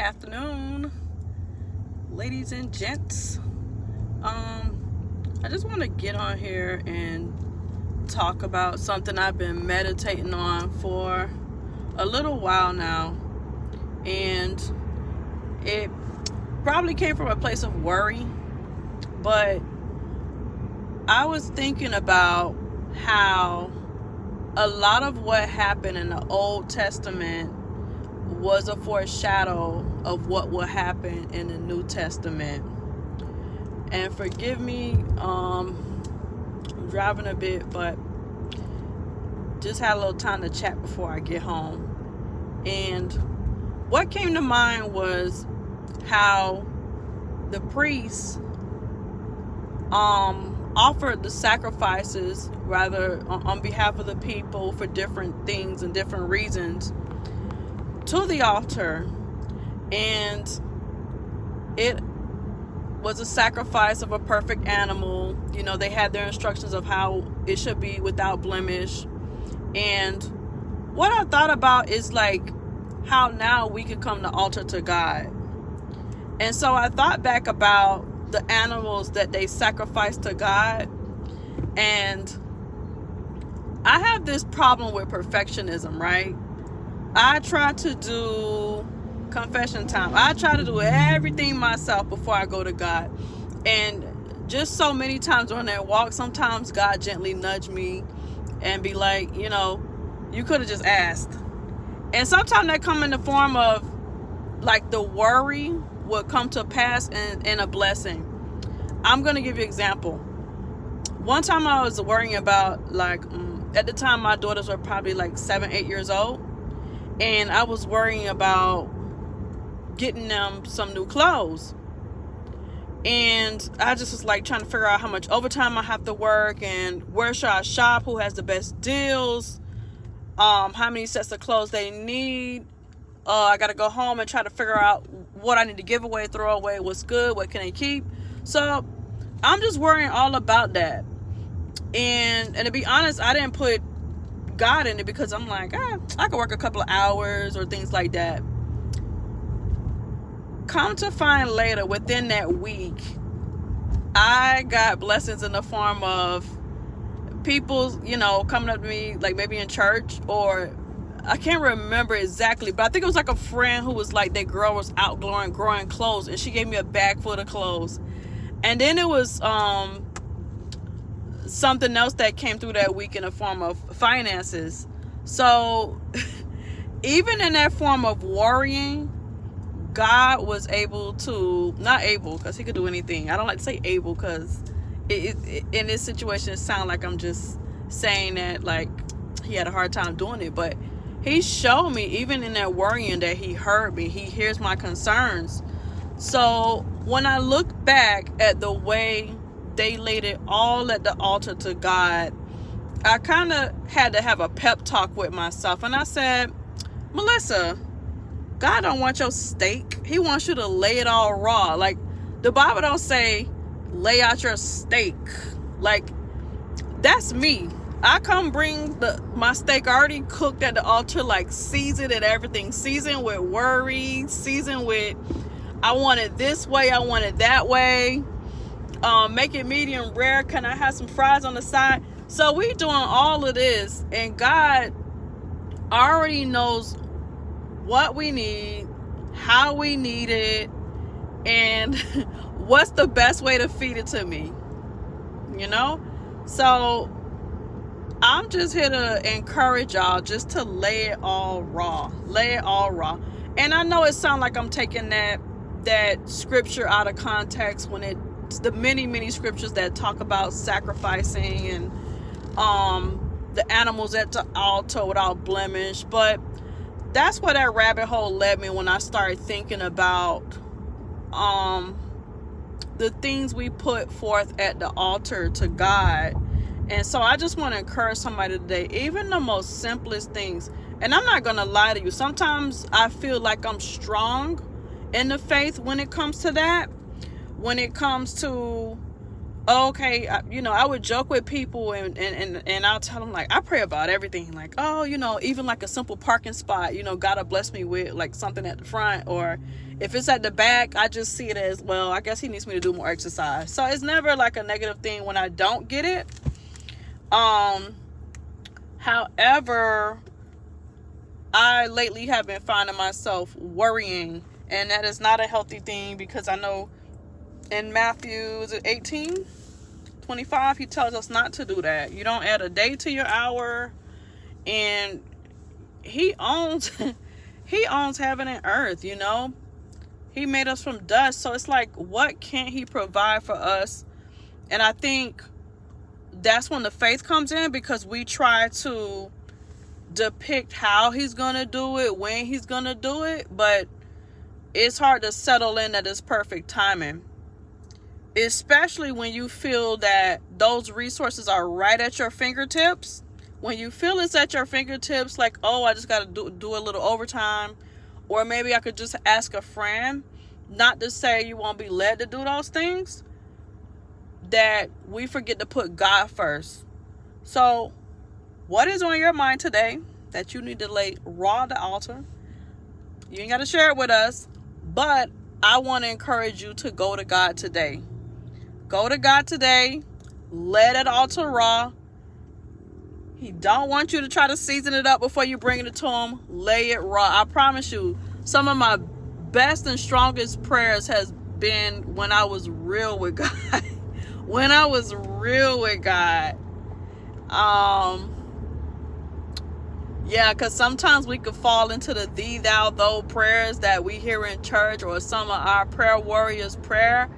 Afternoon, ladies and gents. I just want to get on here and talk about something I've been meditating on for a little while now, and it probably came from a place of worry, but I was thinking about how a lot of what happened in the Old Testament was a foreshadow of what will happen in the New Testament. And forgive me, I'm driving a bit, but just had a little time to chat before I get home. And what came to mind was how the priests offered the sacrifices rather on behalf of the people for different things and different reasons to the altar, and it was a sacrifice of a perfect animal. You know, they had their instructions of how it should be without blemish. And what I thought about is like how now we can come to altar to God. And so I thought back about the animals that they sacrificed to God, and I have this problem with perfectionism, right? I try to do confession time. I try to do everything myself before I go to God. And just so many times during that walk, sometimes God gently nudge me and be like, you could have just asked. And sometimes that come in the form of like the worry will come to pass in a blessing. I'm going to give you an example. One time I was worrying about at the time my daughters were probably like 7, 8 years old. And I was worrying about getting them some new clothes. And I just was like trying to figure out how much overtime I have to work and where should I shop, who has the best deals, how many sets of clothes they need. I got to go home and try to figure out what I need to give away, throw away, what's good, what can I keep. So I'm just worrying all about that. And to be honest, I didn't put God in it because I'm like, I could work a couple of hours or things like that. Come to find later, within that week, I got blessings in the form of people, coming up to me, like maybe in church, or I can't remember exactly, but I think it was like a friend who was like, that girl was out growing clothes, and she gave me a bag full of clothes. And then it was something else that came through that week in the form of finances. So even in that form of worrying, God was able to, not able because he could do anything. I don't like to say able because it in this situation it sounds like I'm just saying that like he had a hard time doing it, but he showed me even in that worrying that he heard me. He hears my concerns. So when I look back at the way they laid it all at the altar to God, I kind of had to have a pep talk with myself. And I said, Melissa, God don't want your steak. He wants you to lay it all raw. Like the Bible don't say lay out your steak. Like that's me. I come bring my steak already cooked at the altar, like seasoned and everything. Seasoned with worry. Seasoned with I want it this way. I want it that way. Make it medium rare. Can I have some fries on the side? So we doing all of this, and God already knows what we need, how we need it, and what's the best way to feed it to me. So I'm just here to encourage y'all just to lay it all raw. And I know it sounds like I'm taking that scripture out of context when it's the many scriptures that talk about sacrificing and the animals at the altar without blemish, but that's where that rabbit hole led me when I started thinking about the things we put forth at the altar to God. And so I just want to encourage somebody today, even the most simplest things. And I'm not going to lie to you. Sometimes I feel like I'm strong in the faith when it comes to that. When it comes to okay, I would joke with people and I'll tell them, like, I pray about everything. Like, oh, even like a simple parking spot, God will bless me with like something at the front. Or if it's at the back, I just see it as, well, I guess he needs me to do more exercise. So it's never like a negative thing when I don't get it. However, I lately have been finding myself worrying, and that is not a healthy thing, because I know in Matthew, is it 18:25, he tells us not to do that. You don't add a day to your hour, and he owns heaven and earth. He made us from dust. So it's like, what can't he provide for us? And I think that's when the faith comes in, because we try to depict how he's gonna do it, when he's gonna do it, but it's hard to settle in that it's perfect timing, especially when you feel that those resources are right at your fingertips. When you feel it's at your fingertips, like, oh, I just gotta do a little overtime, or maybe I could just ask a friend. Not to say you won't be led to do those things, that we forget to put God first. So what is on your mind today that you need to lay raw at the altar? You ain't got to share it with us, but I want to encourage you to go to God today. Go to God today. Lay it at the altar raw. He don't want you to try to season it up before you bring it to him. Lay it raw. I promise you, some of my best and strongest prayers has been when I was real with God. When I was real with God. Because sometimes we could fall into the thee, thou, thou prayers that we hear in church, or some of our prayer warriors' prayer.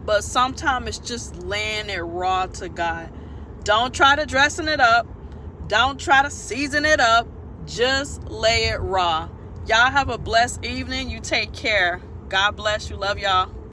But sometimes it's just laying it raw to God. Don't try to dressing it up. Don't try to season it up. Just lay it raw. Y'all have a blessed evening. You take care. God bless you. Love y'all.